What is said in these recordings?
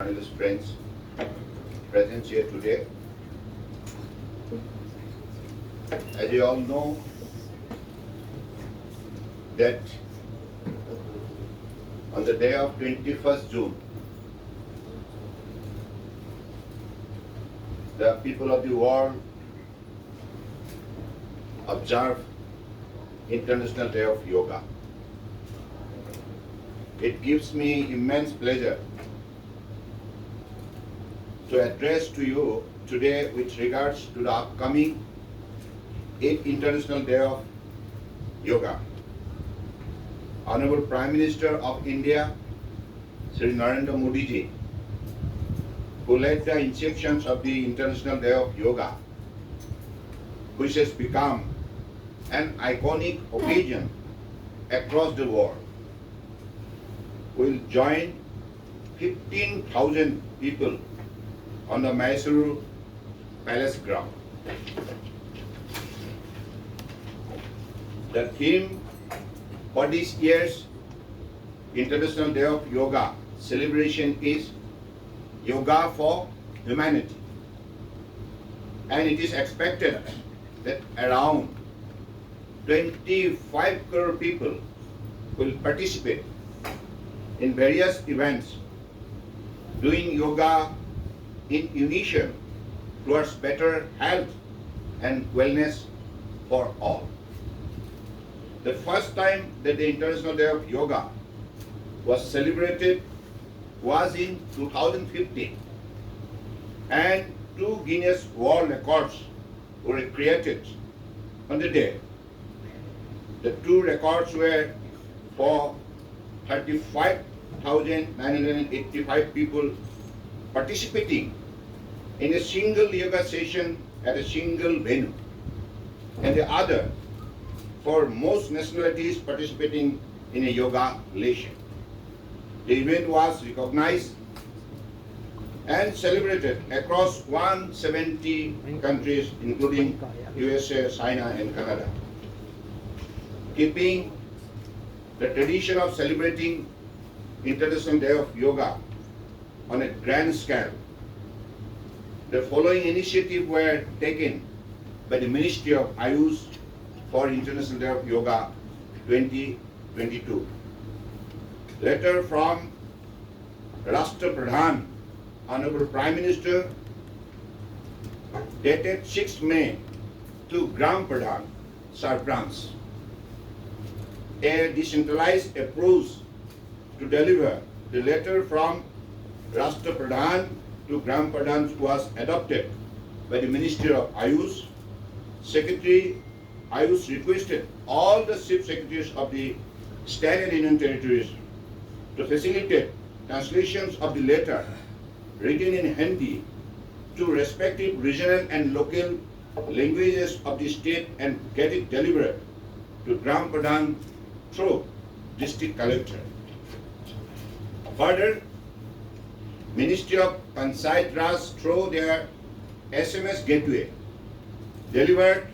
journalist friends present here today. As you all know, that on the day of 21st June, the people of the world observe International Day of Yoga. It gives me immense pleasure to address to you today with regards to the upcoming 8th International Day of Yoga. Honorable Prime Minister of India, Sri Narendra Modi ji, who led the inception of the International Day of Yoga, which has become an iconic occasion across the world, will join 15,000 people on the Mysuru Palace ground. The theme for this year's International Day of Yoga celebration is Yoga for Humanity. And it is expected that around 25 crore people will participate in various events doing yoga in unison towards better health and wellness for all. The first time that the International Day of Yoga was celebrated was in 2015, and 2 Guinness World Records were created on the day. The 2 records were for 35,985 people participating in a single yoga session at a single venue, and the other for most nationalities participating in a yoga lesson. The event was recognized and celebrated across 170 countries, including USA, China, and Canada. Keeping the tradition of celebrating International Day of Yoga on a grand scale, the following initiatives were taken by the Ministry of AYUSH for International Day of Yoga 2022. Letter from Rashtra Pradhan, Honorable Prime Minister, dated 6 May to Gram Pradhan, Sarbananda. A decentralized approach to deliver the letter from Rashtra Pradhan to Gram Pradhan was adopted by the Ministry of AYUSH. Secretary AYUSH requested all the chief secretaries of the state and union territories to facilitate translations of the letter written in Hindi to respective regional and local languages of the state and get it delivered to Gram Pradhan through district collector. Further, Ministry of Panchayat Raj through their SMS gateway delivered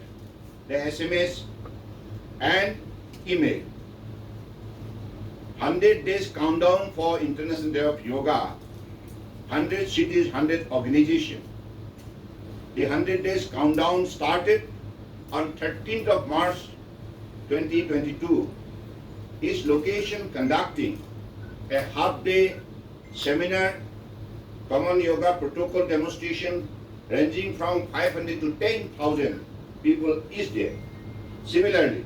the SMS and email. 100 days countdown for International Day of Yoga, 100 cities, 100 organizations. The 100 days countdown started on 13th of March 2022. Each location conducting a half-day seminar, common yoga protocol demonstration ranging from 500 to 10,000 people each day. Similarly,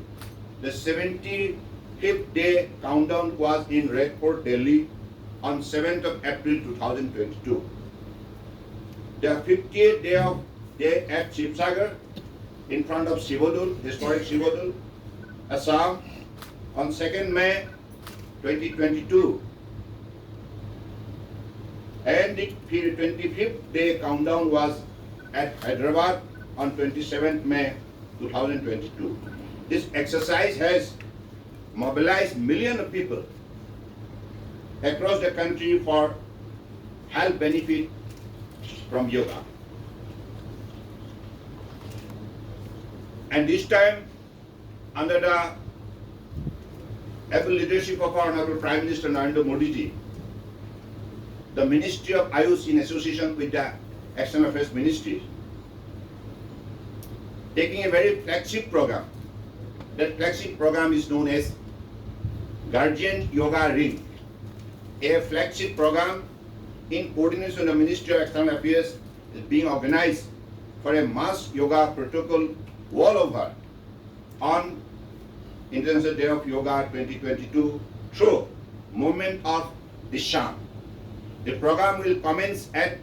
the 75th day countdown was in Red Fort, Delhi on 7th of April 2022. The 50th day at Shivsagar in front of Shivodul, historic Shivodul, Assam on 2nd May 2022. And the 25th day countdown was at Hyderabad on 27th May 2022. This exercise has mobilized millions of people across the country for health benefit from yoga. And this time, under the able leadership of our Honorable Prime Minister Narendra Modi ji, the Ministry of AYUSH in association with the External Affairs Ministry, taking a very flagship program. That flagship program is known as Guardian Yoga Ring, a flagship program in coordination with the Ministry of External Affairs is being organized for a mass yoga protocol all over on International Day of Yoga 2022 through Movement of Disham. The program will commence at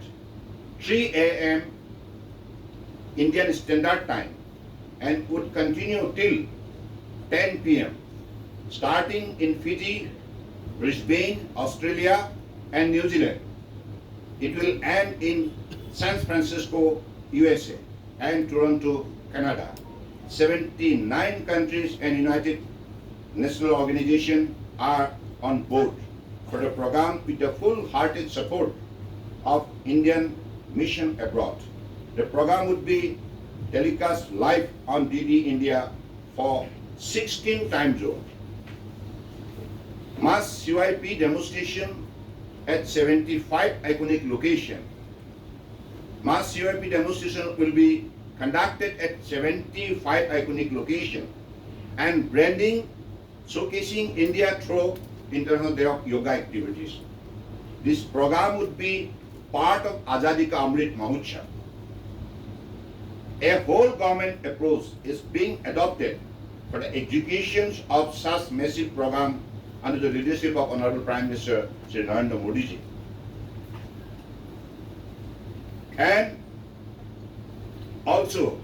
3 a.m. Indian Standard Time and would continue till 10 p.m. starting in Fiji, Brisbane, Australia and New Zealand. It will end in San Francisco, USA and Toronto, Canada. 79 countries and United Nations Organization are on board for the program with the full-hearted support of Indian mission abroad. The program would be telecast live on DD India for 16 time zones. Mass CYP demonstration at 75 iconic locations. Mass CYP demonstration will be conducted at 75 iconic locations and branding showcasing India through International Day of Yoga activities. This program would be part of Azadi Ka Amrit Mahotsav. A whole government approach is being adopted for the execution of such massive program under the leadership of Honorable Prime Minister Shri Narendra Modi ji. And also,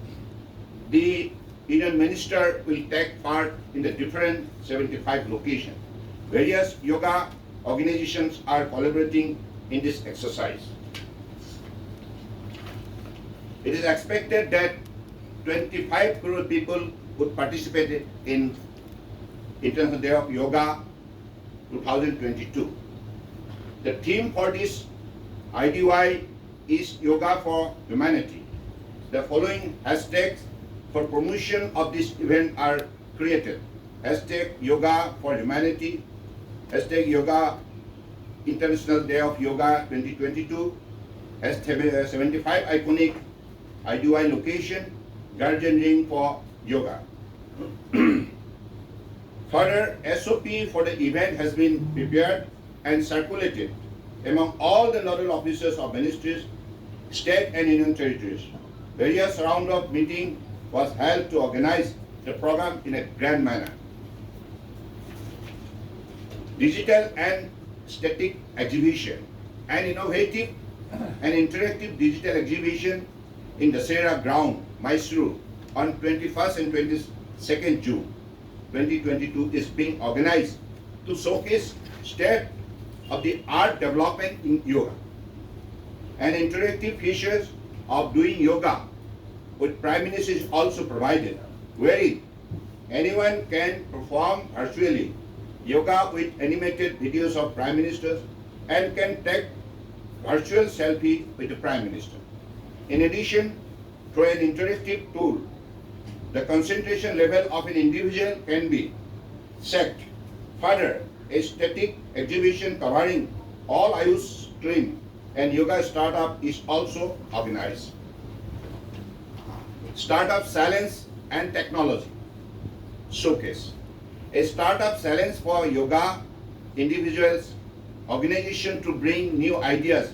the Union Minister will take part in the different 75 locations. Various yoga organizations are collaborating in this exercise. It is expected that 25 crore people would participate in International Day of Yoga 2022. The theme for this IDY is Yoga for Humanity. The following hashtags for promotion of this event are created. Hashtag Yoga for Humanity, hashtag Yoga International Day of Yoga 2022, hashtag 75 iconic IDY location, Guardian Ring for Yoga. Further, SOP for the event has been prepared and circulated among all the nodal officers of ministries, state and union territories. Various round of meeting was held to organize the program in a grand manner. Digital and static exhibition, an innovative and interactive digital exhibition in the Dasera ground, Mysuru, on 21st and 22nd June 2022 is being organized to showcase state-of-the-art development in yoga and interactive features of doing yoga with Prime Minister is also provided, wherein anyone can perform virtually yoga with animated videos of Prime Ministers and can take virtual selfie with the Prime Minister. In addition, through an interactive tool, the concentration level of an individual can be set. Further, a static exhibition covering all AYUSH stream and yoga startup is also organized. Startup Science and Technology Showcase. A startup challenge for yoga individuals, organization to bring new ideas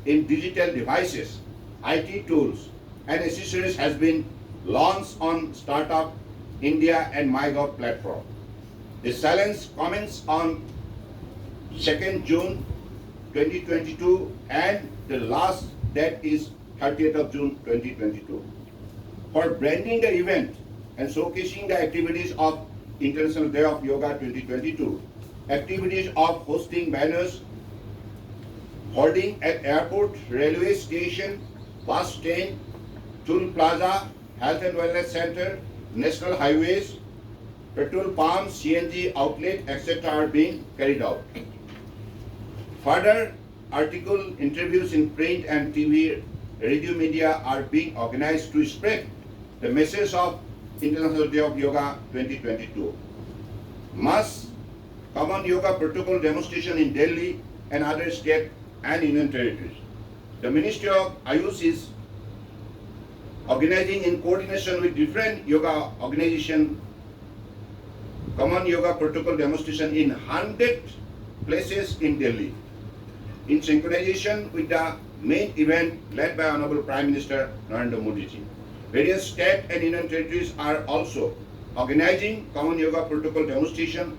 in digital devices, IT tools and accessories has been launched on Startup India and MyGov platform. The challenge commences on 2nd June 2022 and the last date is 30th of June 2022. For branding the event and showcasing the activities of International Day of Yoga 2022, activities of hosting banners, holding at airport, railway station, bus stand, tool plaza, health and wellness center, national highways, petrol pumps, CNG outlet, etc. are being carried out. Further, article interviews in print and TV, radio media are being organized to spread the message of International Day of Yoga 2022. Mass common yoga protocol demonstration in Delhi and other states and Union Territories. The Ministry of AYUSH is organizing in coordination with different yoga organizations common yoga protocol demonstration in 100 places in Delhi, in synchronization with the main event led by Honorable Prime Minister Narendra Modi ji. Various state and union territories are also organizing common yoga protocol demonstration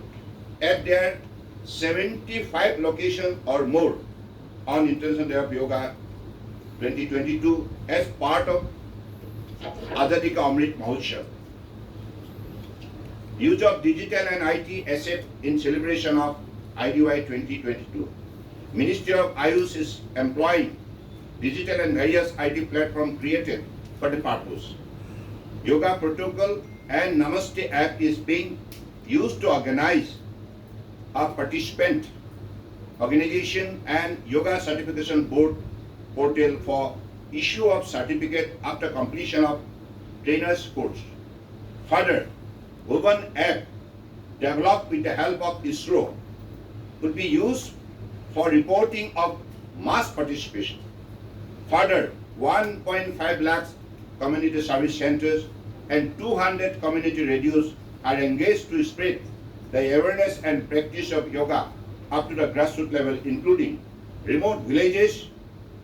at their 75 locations or more on International Day of Yoga 2022 as part of Azadi Ka Amrit Mahotsav. Use of digital and IT asset in celebration of IDY 2022. Ministry of AYUSH is employing digital and various IT platform created for the purpose. Yoga protocol and Namaste app is being used to organize a participant organization and yoga certification board portal for issue of certificate after completion of trainer's course. Further, Woven app developed with the help of ISRO could be used for reporting of mass participation. Further, 1.5 lakhs community service centers and 200 community radios are engaged to spread the awareness and practice of yoga up to the grassroots level, including remote villages,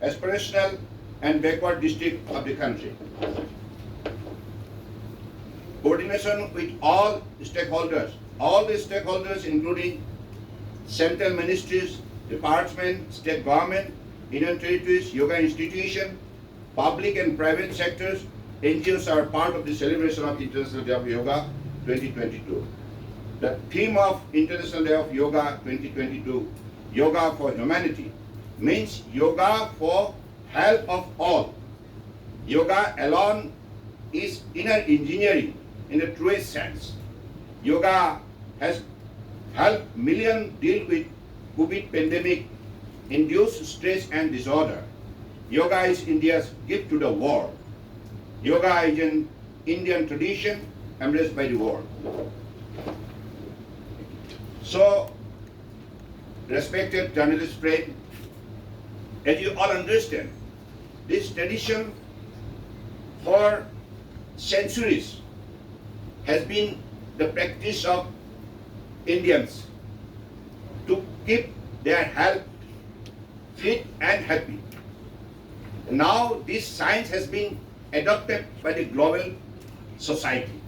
aspirational and backward districts of the country. Coordination with all the stakeholders including central ministries, departments, state government, union territories, yoga institution, public and private sectors, NGOs are part of the celebration of International Day of Yoga 2022. The theme of International Day of Yoga 2022, Yoga for Humanity, means yoga for help of all. Yoga alone is inner engineering in the truest sense. Yoga has helped millions deal with COVID pandemic, induced stress and disorder. Yoga is India's gift to the world. Yoga is an Indian tradition embraced by the world. So, respected journalist friend, as you all understand, this tradition for centuries has been the practice of Indians to keep their health fit and happy. Now this science has been adopted by the global society.